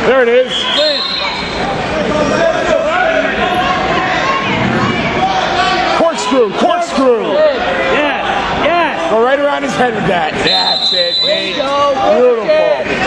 There it is. Corkscrew, corkscrew. Yes, yes. Go right around his head with that. That's it, Nate. Beautiful.